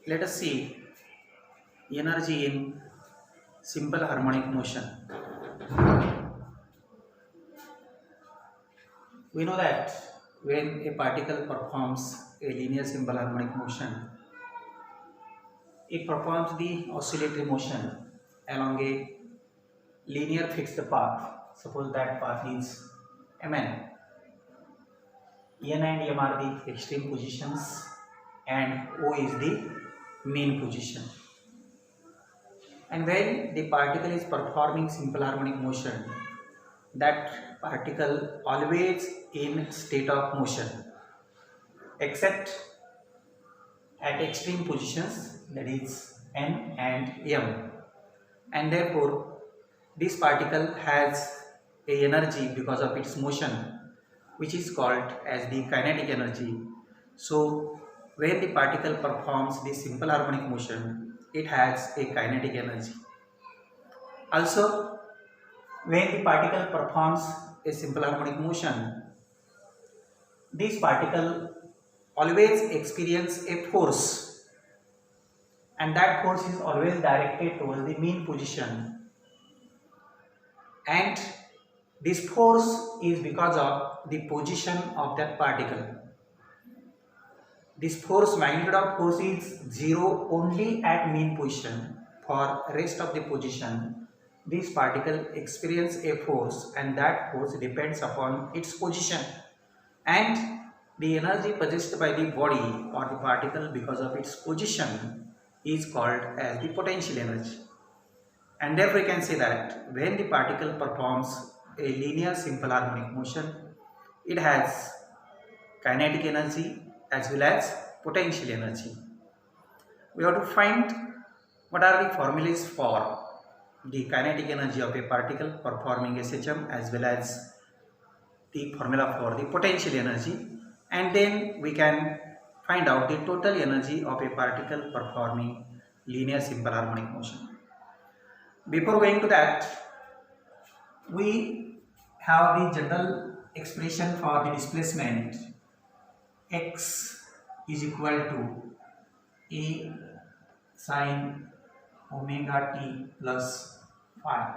Let us see energy in simple harmonic motion. We know that when a particle performs a linear simple harmonic motion, it performs the oscillatory motion along a linear fixed path. Suppose that path is Mn. N and M are the extreme positions and O is the mean position. And when the particle is performing simple harmonic motion, that particle always in state of motion except at extreme positions, that is N and M, and therefore this particle has a energy because of its motion which is called as the kinetic energy. So when the particle performs the simple harmonic motion, it has a kinetic energy. Also, when the particle performs a simple harmonic motion, this particle always experience a force, and that force is always directed towards the mean position, and this force is because of the position of that particle. This force, magnitude of force, is 0 only at mean position. For rest of the position, this particle experience a force, and that force depends upon its position, and the energy possessed by the body or the particle because of its position is called as the potential energy. And therefore we can say that when the particle performs a linear simple harmonic motion, it has kinetic energy as well as potential energy. We have to find what are the formulas for the kinetic energy of a particle performing S.H.M as well as the formula for the potential energy, and then we can find out the total energy of a particle performing linear simple harmonic motion. Before going to that, we have the general expression for the displacement. X is equal to A sin omega t plus phi,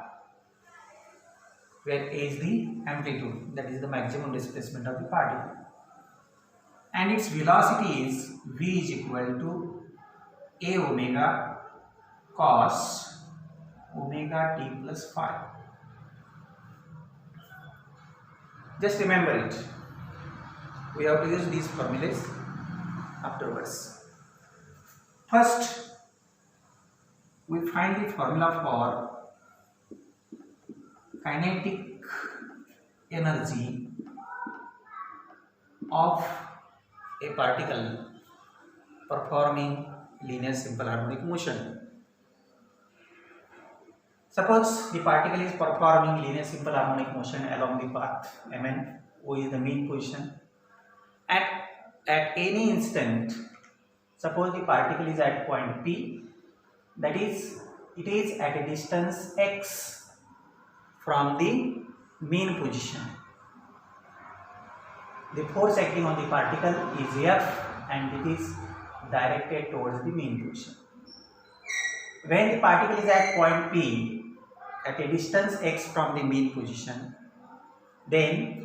where A is the amplitude, that is the maximum displacement of the particle, and its velocity is V is equal to A omega cos omega t plus phi. Just remember it. We have to use these formulas afterwards. First, we find the formula for kinetic energy of a particle performing linear simple harmonic motion. Suppose the particle is performing linear simple harmonic motion along the path Mn, O is the mean position, and at any instant, suppose the particle is at point P, that is, it is at a distance x from the mean position. The force acting on the particle is F, and it is directed towards the mean position. When the particle is at point P at a distance x from the mean position, then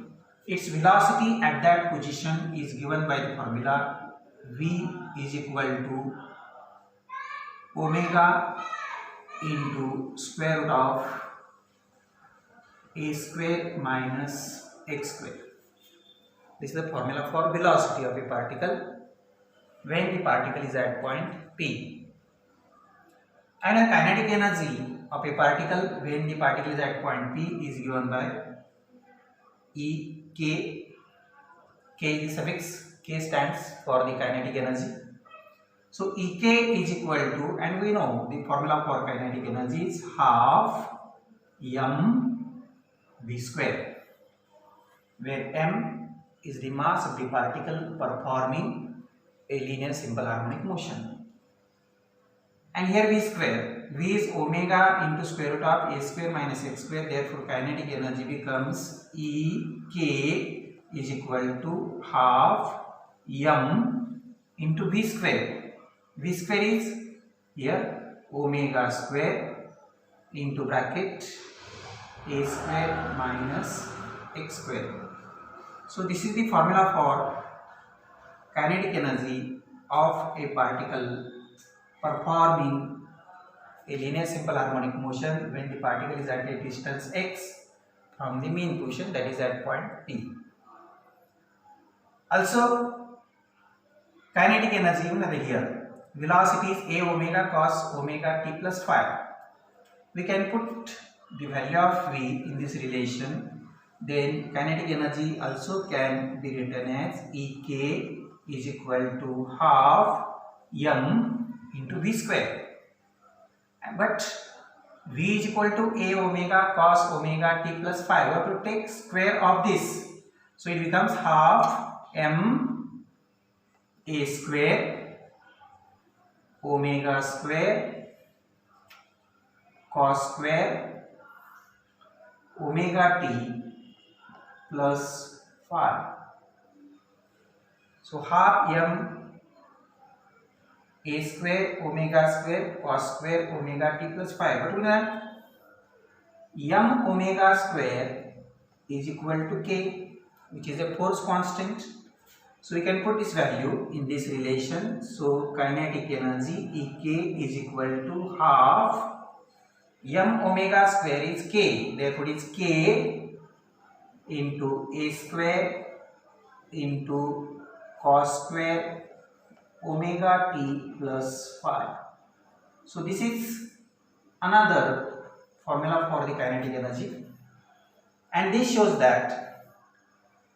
its velocity at that position is given by the formula V is equal to omega into square root of a square minus x square. This is the formula for velocity of a particle when the particle is at point P. And a kinetic energy of a particle when the particle is at point P is given by E k. K is the suffix, K stands for the kinetic energy. So E k is equal to, and we know the formula for kinetic energy is half m v square, where m is the mass of the particle performing a linear simple harmonic motion. And here v square, v is omega into square root of a square minus x square, therefore kinetic energy becomes E k is equal to half m into v square. V square is here omega square into bracket a square minus x square. So this is the formula for kinetic energy of a particle performing a linear simple harmonic motion when the particle is at a distance x from the mean position, that is at point P. Also, kinetic energy another here. Velocity is a omega cos omega t plus phi. We can put the value of V in this relation. Then kinetic energy also can be written as Ek is equal to half m into V square. But V is equal to a omega cos omega t plus phi. We have to take square of this. So it becomes half m a square omega square cos square omega t plus phi. So half m a square omega square cos square omega t plus phi. But we know m omega square is equal to k, which is a force constant. So we can put this value in this relation. So kinetic energy Ek is equal to half m omega square is k. Therefore it is k into a square into cos square omega t plus phi. So this is another formula for the kinetic energy, and this shows that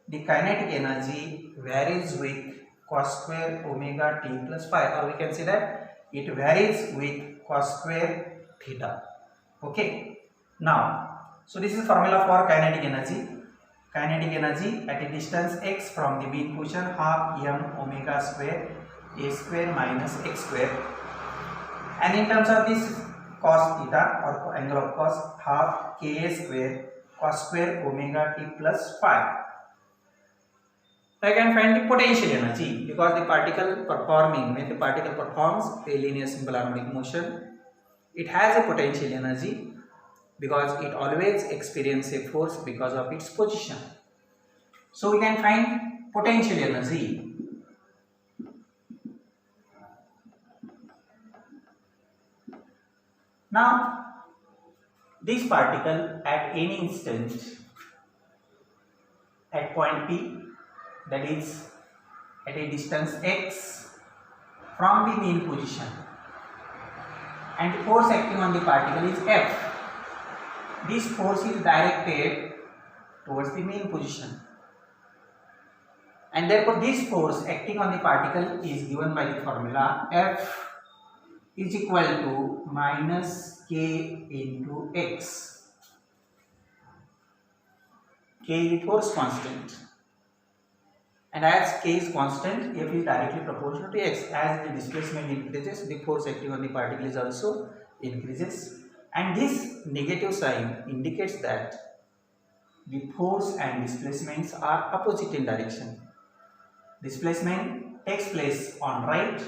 the kinetic energy varies with cos square omega t plus phi, or we can say that it varies with cos square theta. Okay. Now, so this is formula for kinetic energy. Kinetic energy at a distance x from the mean position, half m omega square a square minus x square, and in terms of this cos theta or angle of cos, half ka square cos square omega t plus phi. I can find the potential energy because the particle when the particle performs a linear simple harmonic motion, it has a potential energy because it always experiences a force because of its position. So we can find potential energy. Now, this particle at any instant at point P, that is at a distance x from the mean position, and the force acting on the particle is F. This force is directed towards the mean position, and therefore this force acting on the particle is given by the formula F is equal to minus k into x. K is the force constant, and as k is constant, F is directly proportional to x. As the displacement increases, the force acting on the particle is also increases, and this negative sign indicates that the force and displacements are opposite in direction. Displacement takes place on right,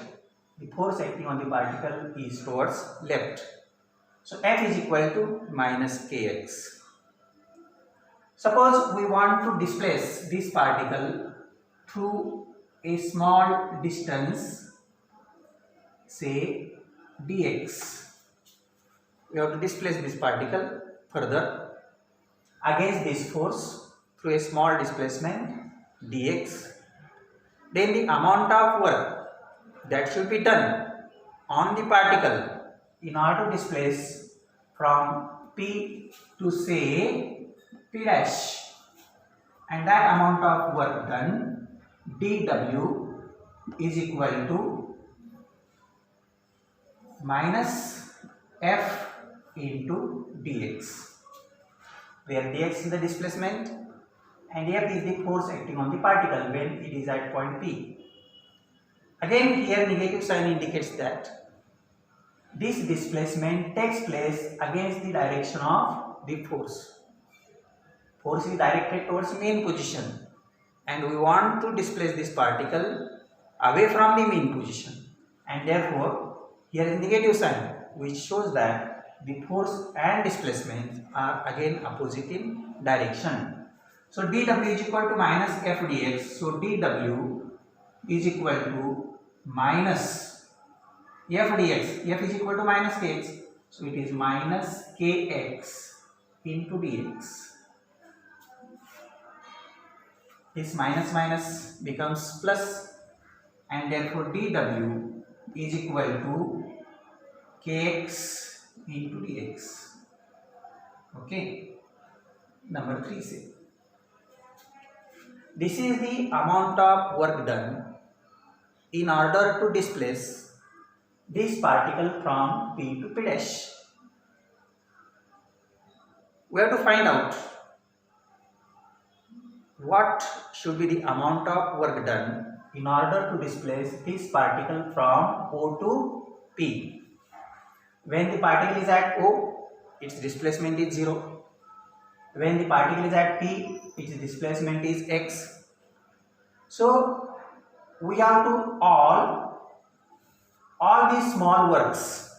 the force acting on the particle is towards left. So F is equal to minus kx. Suppose we want to displace this particle through a small distance, say dx. We have to displace this particle further against this force through a small displacement dx. Then the amount of work that should be done on the particle in order to displace from P to say P dash, and that amount of work done dW is equal to minus F into dx, where dx is the displacement and F is the force acting on the particle when it is at point P. Again, here negative sign indicates that this displacement takes place against the direction of the force. Force is directed towards mean position, and we want to displace this particle away from the mean position, and therefore here is negative sign, which shows that the force and displacement are again opposite in direction. So dw is equal to minus f dx. So dw is equal to minus f dx. F is equal to minus kx, so it is minus kx into dx. This minus minus becomes plus, and therefore dw is equal to kx into dx. Okay, number 3 say this is the amount of work done in order to displace this particle from P to P dash. We have to find out what should be the amount of work done in order to displace this particle from O to P. When the particle is at O, its displacement is 0. When the particle is at P, its displacement is x. So we have to all these small works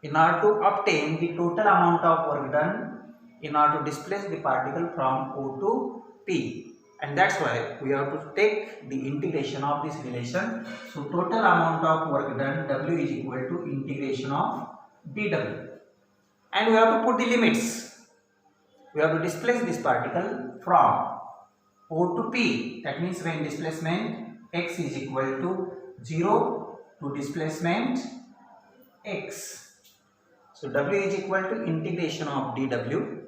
in order to obtain the total amount of work done in order to displace the particle from O to P, and that's why we have to take the integration of this relation. So total amount of work done W is equal to integration of dW, and we have to put the limits. We have to displace this particle from O to P. That means when displacement x is equal to 0 to displacement x. So W is equal to integration of dW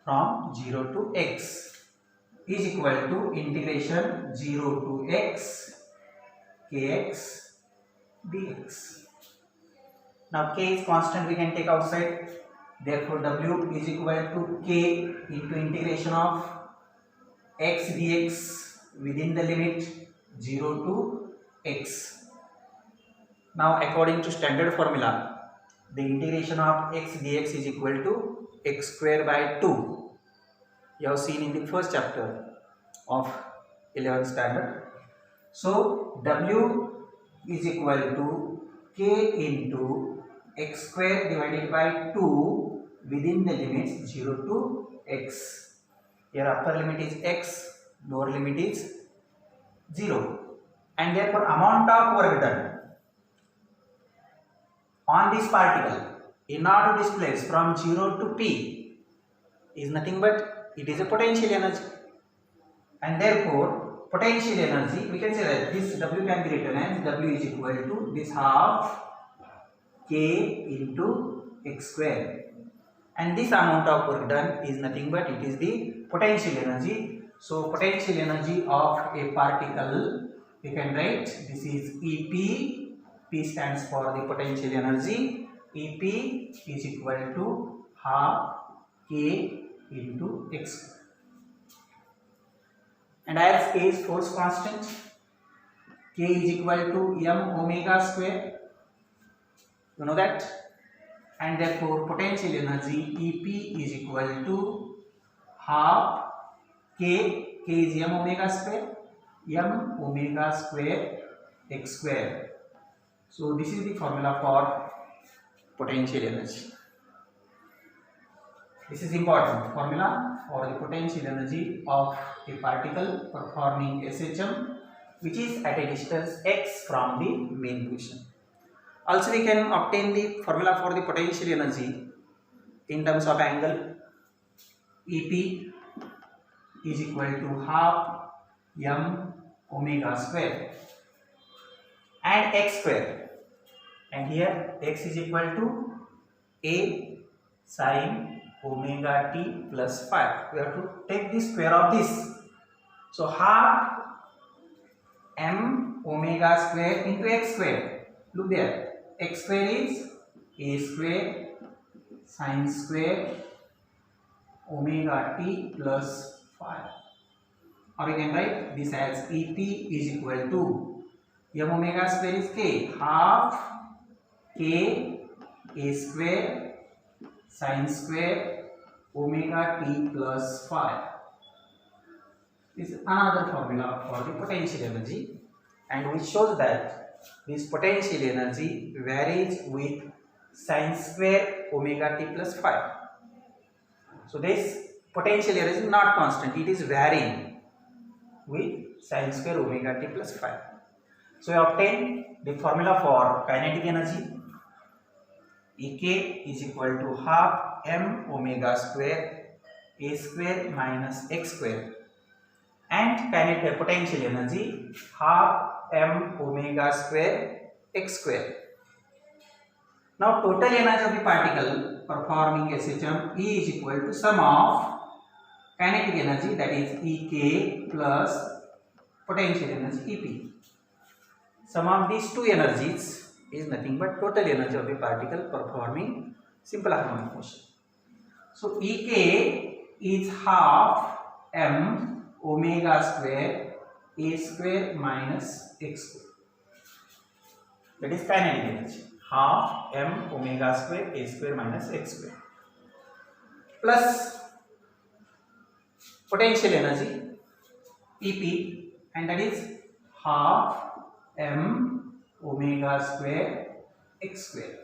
from 0 to x is equal to integration 0 to x kx dx. Now k is constant, we can take outside. Therefore W is equal to k into integration of x dx within the limit 0 to x. Now according to standard formula, the integration of x dx is equal to x square by 2. You have seen in the first chapter of 11th standard. So W is equal to k into x square divided by 2 within the limits 0 to x. Here upper limit is x, lower limit is 0, and therefore amount of work done on this particle in order to displace from 0 to P is nothing but it is a potential energy, and therefore potential energy, we can say that this W can be written as W is equal to this half k into x square, and this amount of work done is nothing but it is the potential energy. So potential energy of a particle, we can write this is EP. P stands for the potential energy. EP is equal to half k into x, and as k is force constant, k is equal to m omega square, you know that, and therefore potential energy EP is equal to half k is m omega square x square. So this is the formula for potential energy. This is important formula for the potential energy of a particle performing SHM, which is at a distance x from the main position. Also we can obtain the formula for the potential energy in terms of angle. EP is equal to half m omega square and x square, and here x is equal to a sin omega t plus phi. We have to take the square of this. So half m omega square into x square. Look there, x square is a square sin square omega t plus phi, or we can write this as EP is equal to m omega square is k, half k a square sin square omega t plus phi. This is another formula for the potential energy, and which shows that this potential energy varies with sin square omega t plus phi. So this potential energy is not constant, it is varying with sin square omega t plus phi. So we obtain the formula for kinetic energy. Ek is equal to half m omega square a square minus x square, and kinetic potential energy half m omega square x square. Now total energy of the particle performing S.H.M is equal to sum of kinetic energy, that is Ek, plus potential energy Ep. Sum of these two energies is nothing but total energy of the particle performing simple harmonic motion. So Ek is half m omega square a square minus x square. That is kinetic energy, half m omega square a square minus x square, plus potential energy Ep, and that is half m omega square x square.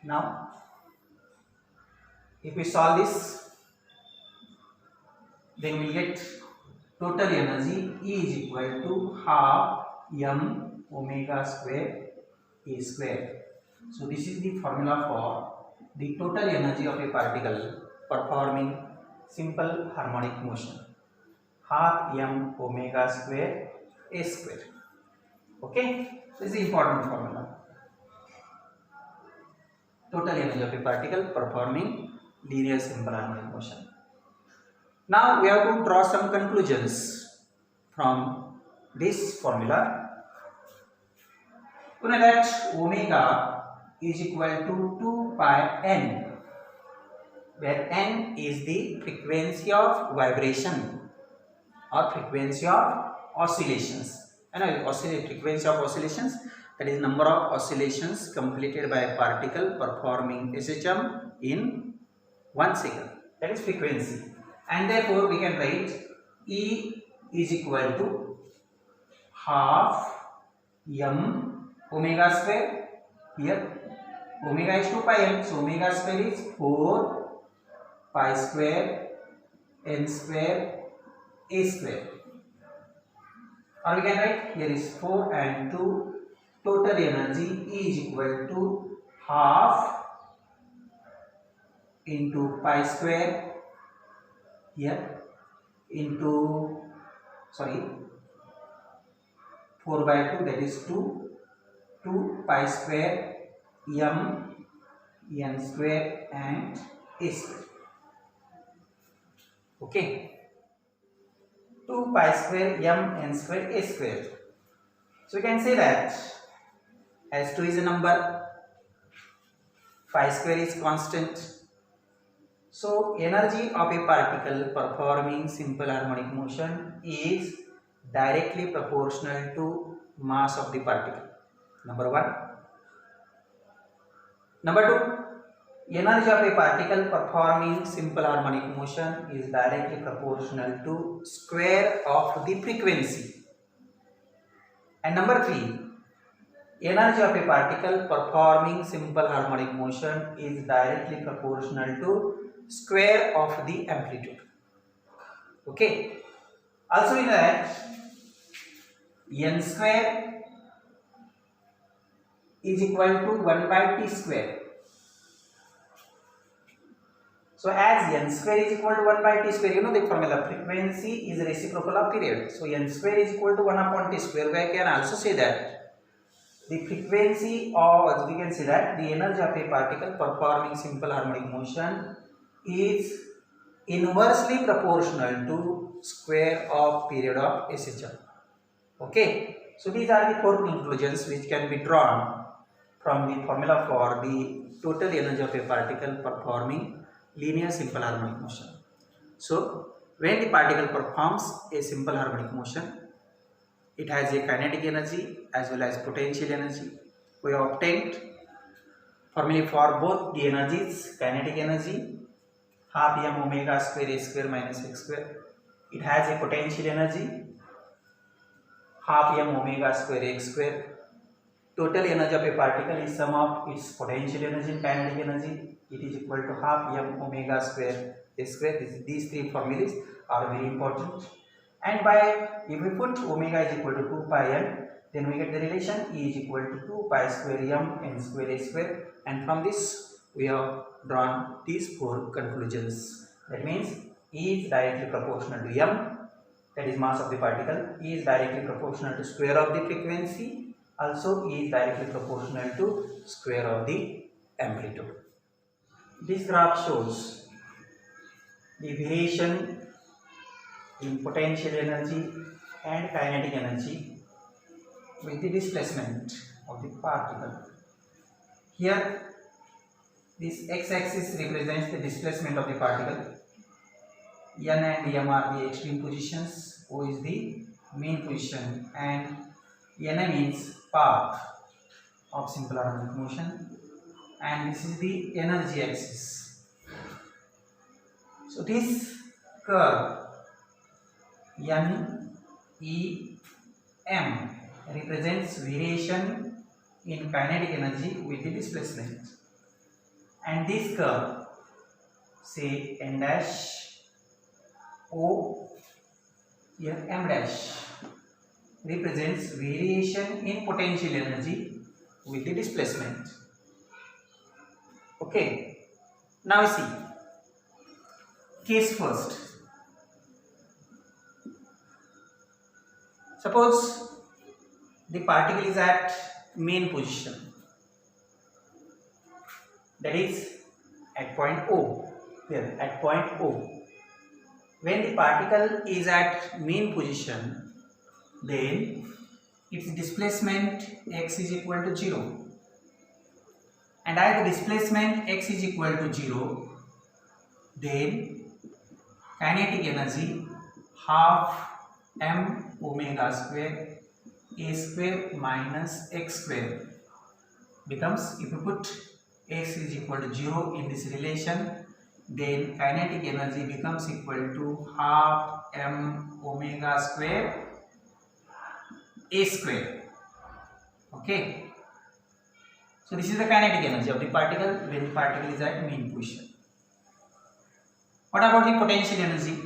Now if we solve this, then we get total energy E is equal to half m omega square a square. So this is the formula for the total energy of a particle performing simple harmonic motion, half m omega square a square. Okay, this is the important formula. Total energy of a particle performing linear simple harmonic motion. Now we have to draw some conclusions from this formula. We know that omega is equal to 2 pi n, where n is the frequency of vibration or frequency of oscillations. Frequency of oscillations, that is number of oscillations completed by a particle performing S.H.M in 1 second. That is frequency. And therefore we can write E is equal to half m omega square. Here omega is 2 pi m, so omega square is 4 pi square n square a square. Or we can write, here is 4 and 2, total energy E is equal to half into pi square here into 4 by 2, that is 2 pi square m n square and a square. Okay, 2 pi square m n square a square. So we can say that as 2 is a number, phi square is constant. So energy of a particle performing simple harmonic motion is directly proportional to mass of the particle. Number 1. Number 2, energy of a particle performing simple harmonic motion is directly proportional to square of the frequency. And number 3, energy of a particle performing simple harmonic motion is directly proportional to square of the amplitude. Okay. Also we know that n square is equal to 1 by t square. So as n square is equal to 1 by t square, you know the formula, frequency is reciprocal of period. So n square is equal to 1 upon t square. We can also say that the frequency of, we can say that the energy of a particle performing simple harmonic motion is inversely proportional to square of period of S.H.M. Okay, so these are the 4 conclusions which can be drawn from the formula for the total energy of a particle performing linear simple harmonic motion. So when the particle performs a simple harmonic motion, it has a kinetic energy as well as potential energy. We have obtained formula for both the energies. Kinetic energy half m omega square a square minus x square. It has a potential energy half m omega square x square. Total energy of a particle is sum of its potential energy and kinetic energy. It is equal to half m omega square s square. These three formulas are very important. And if we put omega is equal to 2 pi m, then we get the relation E is equal to 2 pi square m n square s square. And from this we have drawn these four conclusions. That means E is directly proportional to m, that is mass of the particle. E is directly proportional to square of the frequency. Also, E is directly proportional to square of the amplitude. This graph shows the variation in potential energy and kinetic energy with the displacement of the particle. Here, this x-axis represents the displacement of the particle. N and M are the extreme positions. O is the mean position, and N means path of simple harmonic motion, and this is the energy axis. So this curve N E M represents variation in kinetic energy with the displacement, and this curve, say N dash O, here M dash, represents variation in potential energy with the displacement. Okay, now see, case first. Suppose the particle is at mean position, that is at point O, here at point O. When the particle is at mean position, then its displacement x is equal to 0, and as the displacement x is equal to 0, then kinetic energy half m omega square a square minus x square becomes, if you put x is equal to 0 in this relation, then kinetic energy becomes equal to half m omega square a square. Okay, so this is the kinetic energy of the particle when the particle is at mean position. What about the potential energy?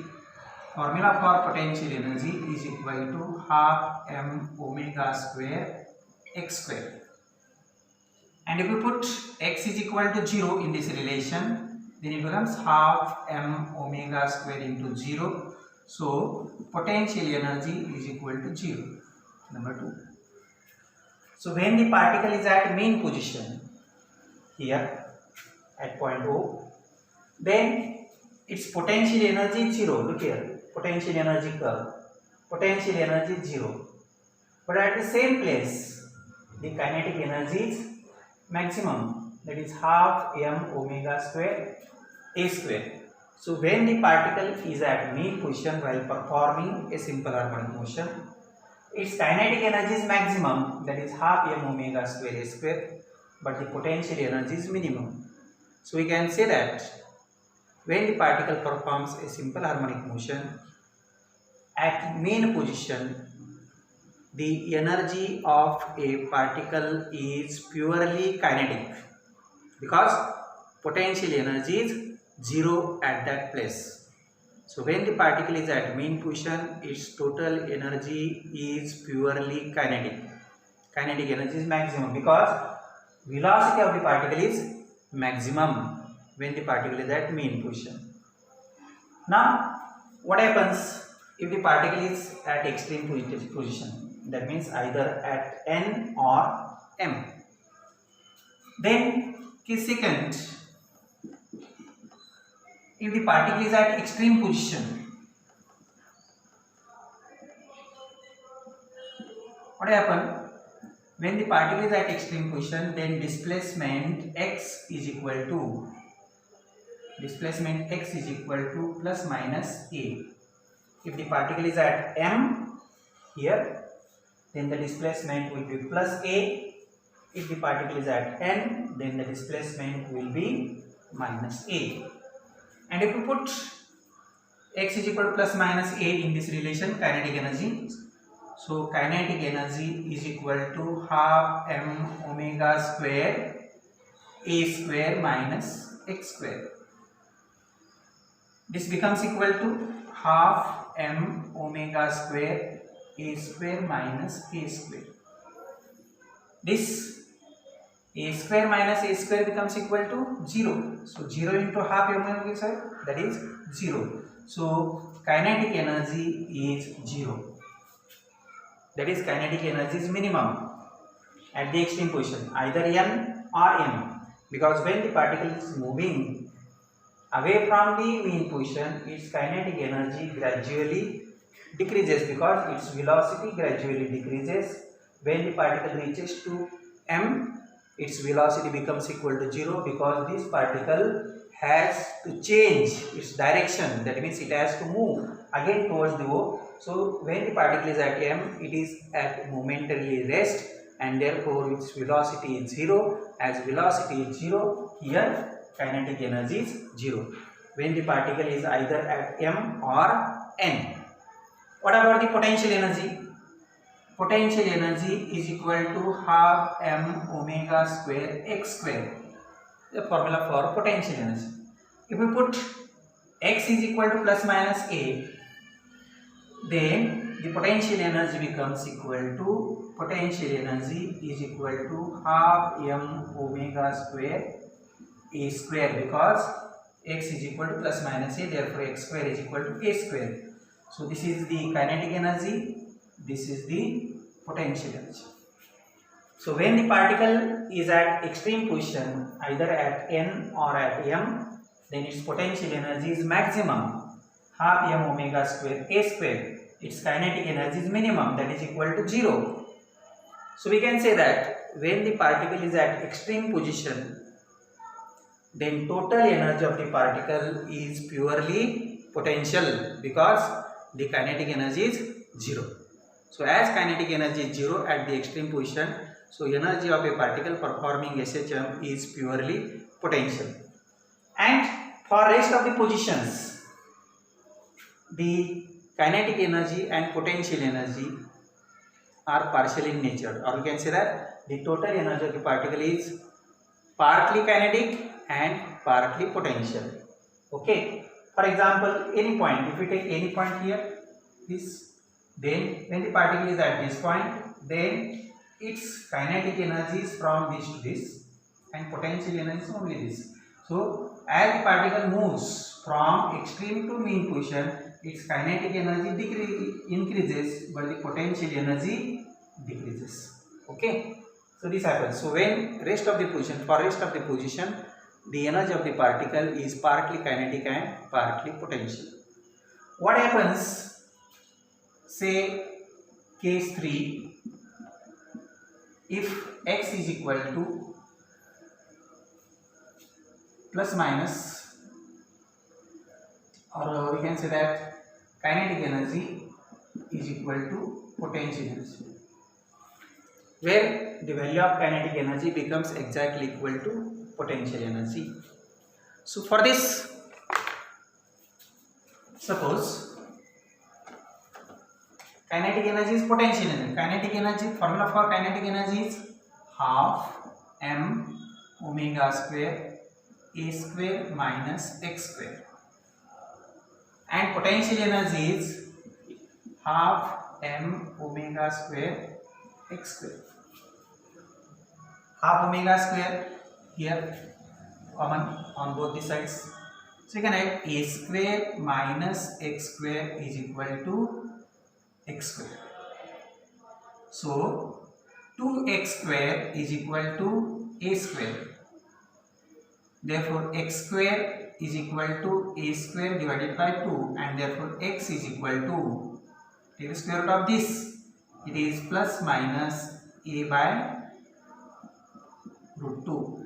Formula for potential energy is equal to half m omega square x square, and if we put x is equal to 0 in this relation, then it becomes half m omega square into 0. So potential energy is equal to 0. Number 2. So when the particle is at mean position, here at point O, then its potential energy is 0. Look here, potential energy curve, potential energy is 0. But at the same place, the kinetic energy is maximum, that is half m omega square a square. So when the particle is at mean position while performing a simple harmonic motion, its kinetic energy is maximum, that is half m omega square a square, but the potential energy is minimum. So we can say that when the particle performs a simple harmonic motion at mean position, the energy of a particle is purely kinetic, because potential energy is 0 at that place. So when the particle is at mean position, its total energy is purely kinetic. Kinetic energy is maximum because velocity of the particle is maximum when the particle is at mean position. Now, what happens if the particle is at extreme position? That means either at N or M. Then, case second, if the particle is at extreme position, what happens? When the particle is at extreme position, then displacement x is equal to plus minus a. If the particle is at M here, then the displacement will be plus a. If the particle is at N, then the displacement will be minus a. And if we put x is equal to plus minus a in this relation, kinetic energy, So kinetic energy is equal to half m omega square a square minus x square. This becomes equal to half m omega square a square minus a square. This a square minus a square becomes equal to 0. So 0 into half m omega square, that is 0. So kinetic energy is 0. That is kinetic energy is minimum at the extreme position, either n or m, because when the particle is moving away from the mean position, its kinetic energy gradually decreases because its velocity gradually decreases. When the particle reaches to m, its velocity becomes equal to 0 because this particle has to change its direction. That means it has to move again towards the O. So when the particle is at m, it is at momentarily rest, and therefore its velocity is 0. As velocity is 0, here kinetic energy is 0 when the particle is either at m or n. What about the potential energy? Potential energy is equal to half m omega square x square, the formula for potential energy. If we put x is equal to plus minus a, then the potential energy becomes equal to half m omega square a square, because x is equal to plus minus a, therefore x square is equal to a square. So this is the kinetic energy, this is the potential energy. So when the particle is at extreme position, either at n or at m, then its potential energy is maximum, half m omega square a square. Its kinetic energy is minimum, that is equal to 0. So we can say that when the particle is at extreme position, then total energy of the particle is purely potential because the kinetic energy is 0. So as kinetic energy is 0 at the extreme position, so energy of a particle performing S.H.M is purely potential. And for rest of the positions, the kinetic energy and potential energy are partial in nature, or we can say that the total energy of the particle is partly kinetic and partly potential. Okay, for example, any point, if we take any point here, this, then when the particle is at this point, then its kinetic energy is from this to this and potential energy is only this. So as the particle moves from extreme to mean position, its kinetic energy increases, but the potential energy decreases. Okay, so this happens. So when rest of the position, for rest of the position, the energy of the particle is partly kinetic and partly potential. What happens, say case 3, if x is equal to plus minus, or we can say that kinetic energy is equal to potential energy, where the value of kinetic energy becomes exactly equal to potential energy. So for this, suppose kinetic energy is potential energy. Kinetic energy, formula for kinetic energy is half m omega square a square minus x square, and potential energy is half m omega square x square. Half omega square here common on both the sides, so you can write a square minus x square is equal to x square. So 2x square is equal to a square, therefore x square is equal to a square divided by 2, and therefore x is equal to, take the square root of this, it is plus minus a by root 2.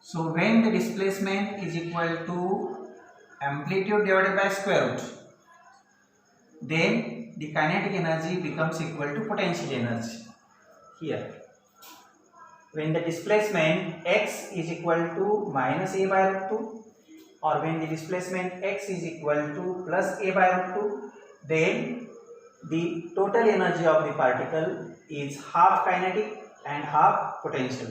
So when the displacement is equal to amplitude divided by square root, then the kinetic energy becomes equal to potential energy. Here, when the displacement x is equal to minus a by root 2, or when the displacement x is equal to plus a by root 2, then the total energy of the particle is half kinetic and half potential.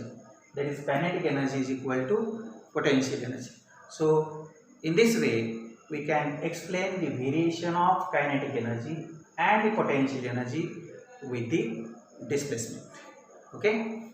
That is, kinetic energy is equal to potential energy. So in this way we can explain the variation of kinetic energy and the potential energy with the displacement. Okay.